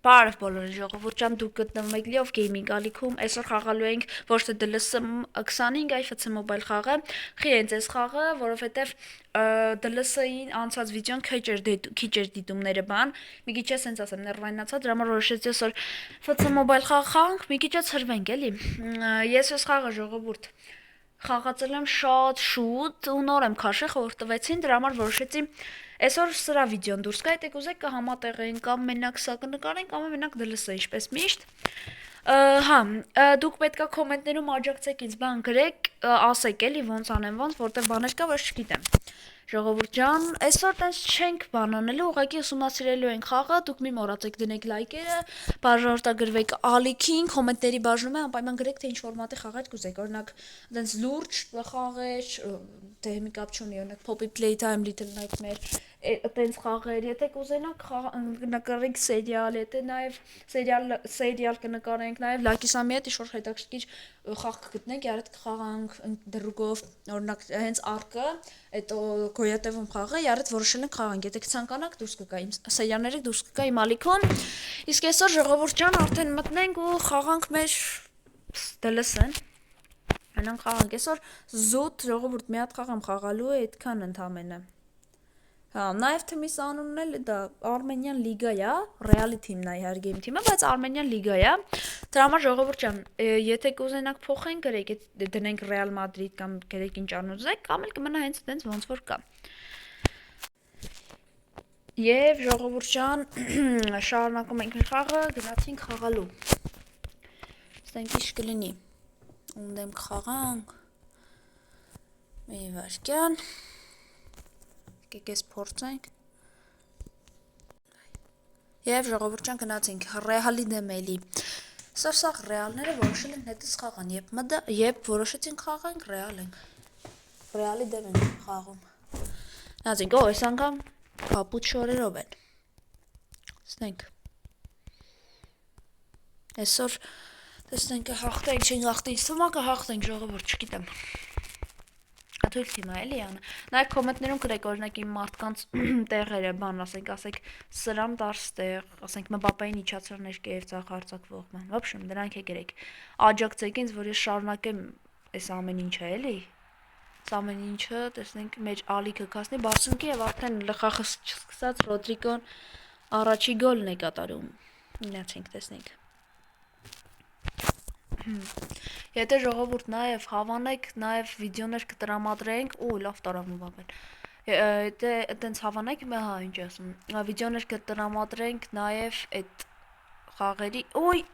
Բարև բոլորին ժողովուրդ ջան, դուք գտնվում եք Love Gaming ալիքում, այսօր խաղալու ենք ոչ թե DLS 25, այլ FC Mobile խաղը, խի են ձեզ խաղը, որովհետև DLS-ին անցած վիդեոն քիչ էր դիտումները բան, մի քիչ է սենց ասեմ, ներվայնացա, դրա համար որոշեցի այսօր FC Mobile խաղ խաղանք, մի քիչ է ցրվենք, էլի։ Ես այս խաղը ժողովուրդ խաղացել եմ շատ շուտ ու նոր եմ քաշել, խորհուրդ տվեցին, դրա համար որոշեցի այսօր սրա վիդեոն դուրս գա, եթե կուզեք կհամատեղենք կամ մենակ սա կնկարենք, կամ մենակ DLS-ը ինչպես միշտ։ Հա, դուք պետքա կոմենտներում աջակցեք ինձ, բան գրեք, ասեք էլի ոնց անեմ ոնց, որտեղ բաներ կա, ոչ չգիտեմ։ Ժողովուրդ ջան, այսօր տենց չենք բանանելու, ուղղակի ուսումնասիրելու ենք խաղը, դուք մի մոռացեք դնեք լայքերը, բաժանորդագրվեք ալիքին, կոմենտների բաժնում է անպայման գրեք, թե ինչ ֆորմատի խաղեր կուզեք, օրինակ, տենց լուրջ խաղեր, դե մի կապ չունի, օրինակ Poppy Playtime, Little Nightmare, տենց խաղեր, եթե կուզենաք նկարենք սերիալ, եթե նաև սերիալ կնկարենք, նաև Լակիսամի հետ ինչ-որ հետաքրքիր խաղ կգտնենք, երդ կխաղանք դրուգով, օրինակ հենց արկը, այդ գոյատևում խաղը, երդ որոշել ենք խաղանք, եթե կցանկանաք դուրս կգա իմ սերիալները դուրս կգա իմ ալիքում, իսկ այսօր ժողովուրդ ջան արդեն մտնենք ու խաղանք մեր DLS-ն, մենանք խաղանք, այսօր զուտ ժողովուրդ մի հատ խաղ եմ խաղալու է, այդքան ընդամենը։ Հա, նաև թիմիս անունն էլ դա Armenian Liga է, Real թիմն է իհարկե իմ թիմը, բայց Armenian Liga է։ Դրա համար ժողովուրդ ջան, եթե կուզենաք փոխենք, գրեք, դնենք Real Madrid կամ գրեք ինչ անուզեք, կամ էլ կմնա հենց այդպես ոնց որ կա։ Եվ ժողովուրդ ջան, շարունակում ենք մեր խաղը, գնացինք խաղալու։ Ստենք ինչ կլինի։ Ունդեմ կխաղանք։ Մի վարքյան։ Կես փորձենք Եվ ժողովուրդ ջան գնացինք Ռեալի դեմ էլի Սա Ռեալները որոշել են հետս խաղան Եբ որոշեցին խաղանք Ռեալ ենք Ռեալի դեմ ենք խաղում Նազինք այս անգամ կապուտ շորերով են Սնենք Այսօր տեսնենք հաղթենք չենք հաղթենք Սմա կհաղթենք ժողովուրդ չգիտեմ Թույլ թիմա էլի անը Նաև կոմենտներում գրեք օրինակ իմ մարդկանց տեղերը բան ասենք սրան դարս տեղ ասենք Մբապեին իջացրներ Կերծախ արձակվող ման Ոբշեմ դրանք է գրեք աջակցեք ինձ որ ես շարունակեմ այս ամեն ինչը էլի Այս ամեն ինչը տեսնենք մեր ալիքը կասնի Բարսունքի եւ արդեն լխախը սկսած Ռոդրիգոն առաջի գոլն է կատարում Գնացինք տեսնենք Եթե ժողովուրդ նաև հավանեք, նաև վիդեոներ կտրամադրենք, ու լավ տարավ Մբապեն։ Եթե այտենց հավանեք, հա, ինչ ասում, վիդեոներ կտրամադրենք նաև այդ խաղերի, օй։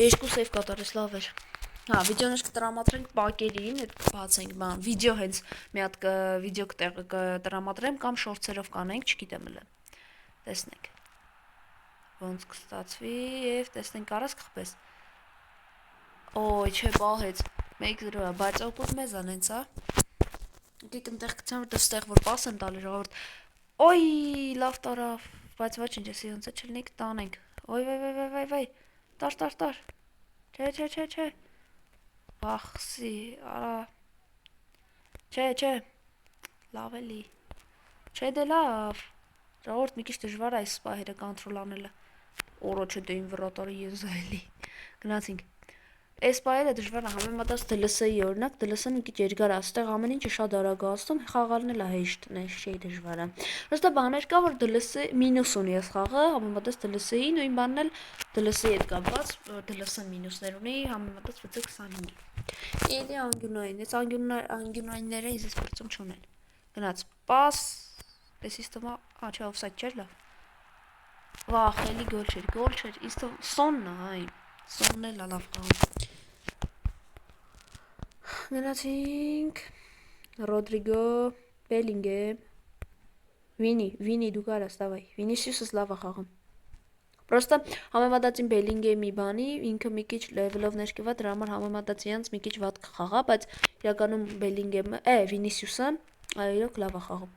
Երկու սեյվ կատարես լավ էր։ Հա, վիդեոներ կտրամադրենք պակերին, այդ բացենք, բան, վիդեո հենց մի հատ վիդեո կտրամադրեմ կամ շորտերով կանենք, չգիտեմ էլ։ Տեսնենք։ Ոնց կստացվի եւ տեսնենք արած կխպես Օй, չէ, պահեց 1-0 բայց օգուտ մեզան հենց, հա Եկեք ընտեղ գցեմ, որ դստեղ որ պաս եմ տալի ժողովուրդ Օй, լավ տարավ, բայց ոչինչ, էսի ոնց է չլինենք տանենք Օй, վայ, տար Չէ Բախսի, արա Չէ Լավ էլի Չէ դե լավ Ժողովուրդ մի քիչ դժվար է այս սպահերը կոնտրոլ անելը Օրոչը դե իմ վրատարի եզայլի Գնացինք Այս պահերը դժվար է համեմատած DLS-ի օրինակ DLS-ը մի քիչ երկար է այստեղ ամեն ինչը շատ արագ է ասում խաղալն էլ է հեշտ չի դժվար է Ոստա բաներ կա որ DLS-ը մինուս ունի այս խաղը համեմատած DLS-ի նույն բանն էլ DLS-ի հետ կապված DLS-ը մինուսներ ունի համեմատած FC25-ի Էլի անգյունային այս անգյունայինները ինձ բրծում չունեն Գնաց պաս Սիստեմը չէ օֆսայդ չէր լավ Վախ, էլի գոլ չէր, Սոնն է, այն, Սոնն էլ լավ խաղում Գնացինք, Ռոդրիգո, Բելինգեմ, Վինի, դու կարաս, դավայ, Վինիսիուսս լավ է խաղում Պրոստը համեմատածին Բելինգեմի բանի, ինքը մի քիչ լևելով ներկվա, դրա համար համեմատածի յանց մի քիչ վատ կխաղա, բայց իրականում Բելինգեմը, Վինիսիուսը, իրոք լավ է խաղում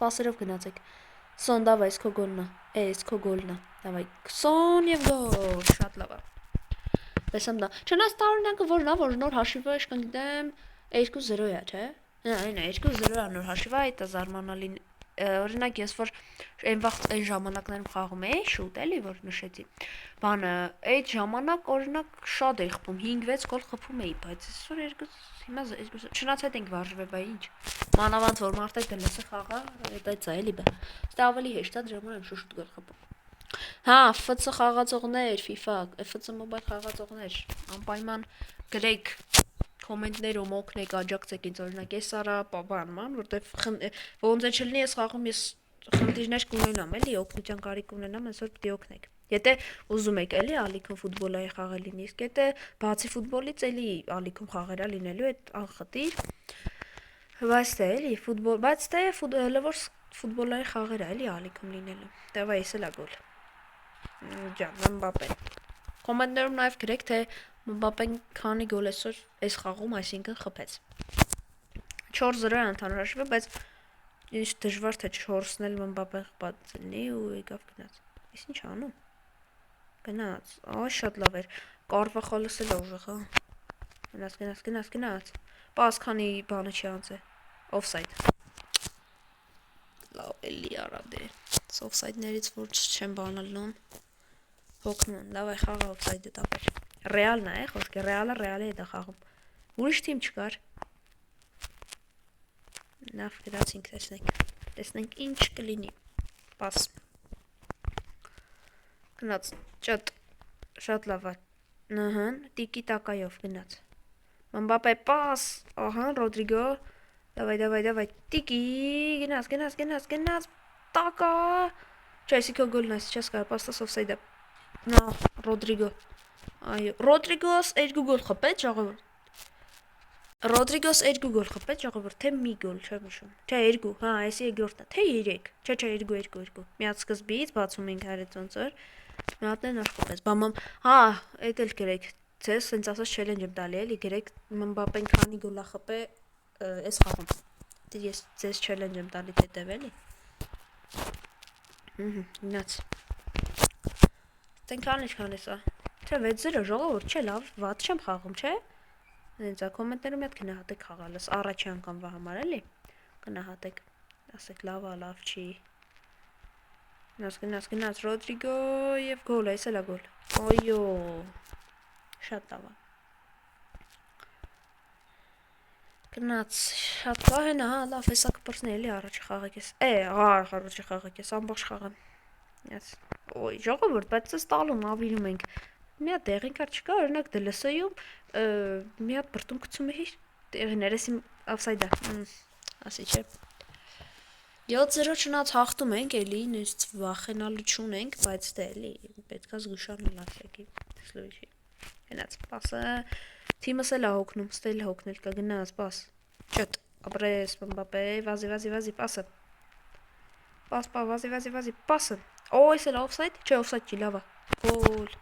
Պասերով գնացեք Սոն, դավայ, ես քո գոլն է, դավայ, Սոն և գոլ, շատ լավ է Տեսամ դա, չնայած տարօրինակը որն է, որ նոր հաշիվը իշքան գիտեմ 2-0 է, չէ? Այնա 2-0 է նոր հաշիվը, այդ է զարմանալին, օրինակ ես որ Այն վաղ այն ժամանակներում խաղում էի շուտ էլի որ նշեցի։ Բանը այդ ժամանակ օրինակ շատ էի խփում 5-6 գոլ խփում էի, բայց այսօր երկու հիմա չնայած հետ ենք վարժվել, բայ ինչ։ Մանավանդ որ մարդը դելսը խաղա, դա է էլի բա։ Դա ավելի հեշտ է դրամա եմ շուտ գոլ խփում։ Հա, FC խաղացողներ, FIFA, FC Mobile խաղացողներ, անպայման գրեք կոմենտներում օգնեք, աջակցեք ինձ օրինակ ես արա բանման, որտեվ ոնց է չլինի ես խաղում ես խնդիրներ կունենամ, էլի օգնության կարիք ունենամ, այսօր պիտի օգնեք։ Եթե ուզում եք էլի ալիքում ֆուտբոլայի խաղալ լինի, իսկ եթե բացի ֆուտբոլից էլի ալիքում խաղերա լինելու այդ անխտիր, բայց թե էլի ֆուտբոլ, բայց թե լավոր ֆուտբոլայի խաղերա էլի ալիքում լինելու։ Դավայ էս էլա գոլ։ Ջան, Մբապե։ Կոմենտներում նաև գրեք, թե Մբապեն քանի գոլ այսօր այս խաղում, այսինքն խփեց։ 4-0 ընդհանուր հաշվի, բայց ինչ դժվար թե 4-ն էլ Մբապեն խփած լինի ու եկավ գնաց։ Ես ինչ անում։ Գնաց։ Շատ լավ էր։ Կարվախալս էլ ուժեղ, հա։ Գնաց։ Պաս քանի բանը չի անցել։ Օֆսայդ։ Լավ էլի արա դե։ Օֆսայդներից որ չեմ բանալնում։ Հոգնում, դավայ խաղա օֆսայդը տապեր։ Ռեալն է, խոսքը Ռեալը է դա խաղում։ Ուրիշ թիմ չկար։ Լավ գրացինք, տեսնենք ինչ կլինի։ Պաս։ Գնաց, շատ լավ է։ Տիկի տակայով գնաց։ Մբապե պաս, ահա Ռոդրիգո։ Դավայ, տիկի, գնաց, տակա։ Չէ, այսի քո գոլն է, сейчас կարա պաստաս օֆսայդը։ Նա, Ռոդրիգո։ Այո, Ռոդրիգոս 2 գոլ խփեց, ժողովուրդ։ Ռոդրիգոս 2 գոլ խփեց, ժողովուրդ, թե մի գոլ, չեմ հիշում։ Չէ, 2, հա, այսի երկրորդն է, թե 3։ Չէ, 2։ Միած սկզբից բացում ենք հարից ոնց որ։ Մի հատ են աշխատեց։ Բամամ, հա, էդ էլ գրեք։ Ձեզ սենց ասած չելենջ եմ տալի էլի, գրեք Մբապեն քանի գոլ է խփե այս խաղում։ Ես ձեզ չելենջ եմ տալի հետև էլի։ Գնաց։ Տենքան ինչքան է սա։ Չէ, 6-0 ժողովուրդ, չէ, լավ, վատ չեմ խաղում, չէ։ Հենց ա կոմենտներում մի հատ գնահատեք խաղալս, առաջի անգամվա համար էլի։ Գնահատեք, ասեք լավ է, լավ չի։ Գնաց, Ռոդրիգո և գոլ, այս էլ է գոլ։ Ոյո, շատ լավ է։ Գնաց, շատ կահ են, հա, լավ, հեսա կպրսնի էլի առաջի խաղակ ես։ Առաջի խաղակ ես, ամբողջ խաղան։ Ոյ, ժողովուրդ, բայց ես տալում, ավիրում ենք։ Մի հատ դեղին կար չկա, օրինակ դլսայում մի հատ բրտում կցում էիր, տեղիներես իմ ավսայդա, ասի չէ։ 7-0 չնած հաղթում ենք, էլի, նույնիսկ վախենալու չունենք, բայց դե էլի, պետքա զգուշանալ ասեկի, տեսլույշի։ Գնաց, պասը, թիմս էլ է հոգնում, ստել հոգնել կա, գնաց, պաս, ճտ, ապրես, Մբապե, վազի, պասը, վազի, պասը, այս էլ օֆսայդ, չէ, օֆսայդ չի, լավա, գոլ,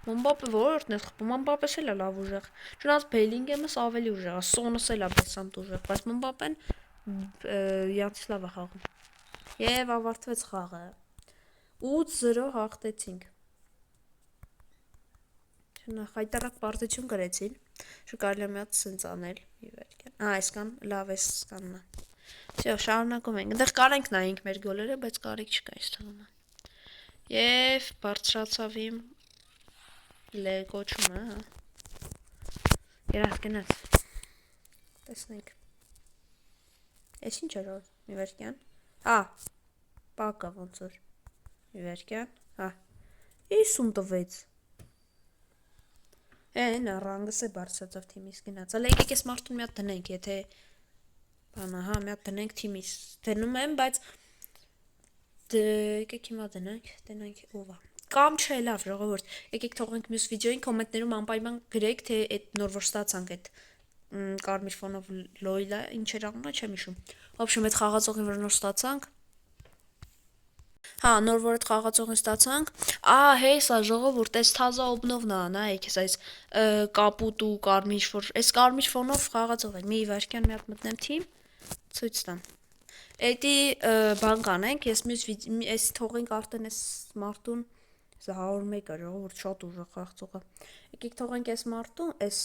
Մբապե որորդն է խփում, Մբապես էլ է լավ ուժեղ, չնայած Բելինգեմս ավելի ուժեղ է, Սոնս էլ է բեսանտ ուժեղ, բայց Մբապեն յանցից լավ է խաղում։ Եվ ավարտվեց խաղը։ 8-0 հաղթեցինք։ Խայտարակ պարտություն գրեցին, շկարել եմ հատ սենց անել, այսքան, լավ ես սկանն է։ Всё, շարունակում ենք, ընդեղ կարենք նայինք մեր գոլերը, բայց կարիք չկա այս թվում է։ Եվ բարձրացավ իմ կոչումը, հա։ Գնաց, տեսնենք։ Ես ինչ էր Միվերկյան, պակա ոնց որ, Միվերկյան, 50 տվեց, նա ռանգս է բարձրացավ թիմիս գնաց, ալ եկեք ես մարդուն մի հատ դնենք, եթե, բանա, հա, մի հատ դնենք թիմիս, դնում եմ, բայց, եկեք հիմա դնենք, ով է, կամ չէ, լավ, ժողովուրդ, եկեք թողենք մյուս վիդեոյին, կոմենտներում անպայման գրեք, թե այդ նոր որ ստացանք այդ կարմիր ֆոնով լոյլա, ինչ էր անունը, չեմ հիշում, ոբշեմ այդ խաղացողին որ նոր ստացանք, հա, նոր որ այդ խաղացողին ստացանք, հեսա ժողովուրդ, այս թազա օբնովն է, նայեք, այս կապուտ ու կարմիր որ, այս կարմիր ֆոնով խաղացող է, մի վարկյան մի հատ մտնեմ թիմ, ցույց տամ, էդի բան կանենք, ես այս թողենք արդեն այս մարդուն, 101 է ժողովուրդ շատ ուժեղ խաղացող է, եկեք թողենք այս մարդուն, այս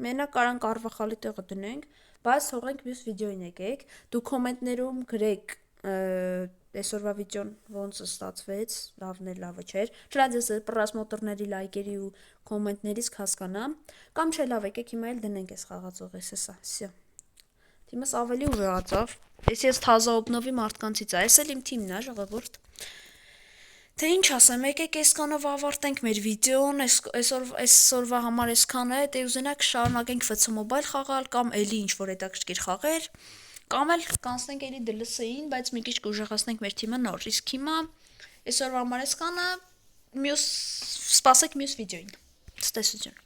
մենակ կարան Կարվախալի տեղը դնենք, բայց թողենք մյուս վիդեոին եկեք, դու կոմենտներում գրեք այսօրվա վիդեոն ոնց ստացվեց, լավն է, լավը չէր։ Չլայք պրասմոտրների լայքերի ու կոմենտներից կհասկանամ, կամ չէ լավ եկեք հիմա էլ դնենք այս խաղացողի սա, всё։ Թիմս ավելի ուժեղացավ։ Ես թազա օբնովի մարդկանցից է, այս էլ իմ թիմն է, ժողովուրդ։ Թե ինչ ասեմ, եկեք այսքանով ավարտենք մեր վիդեոն, այսօրվա համար այսքան է, դե ուզենաք շարունակենք FC Mobile խաղալ կամ էլի ինչ-որ հետաքրքիր խաղեր, կամ էլ կանցնենք էլի DLC-ին, բայց մի քիչ կուժեղացնենք մեր թիմը նոր։ Իսկ հիմա այսօրվա համար այսքանը, սպասեք մյուս վիդեոին։ Ցտեսություն։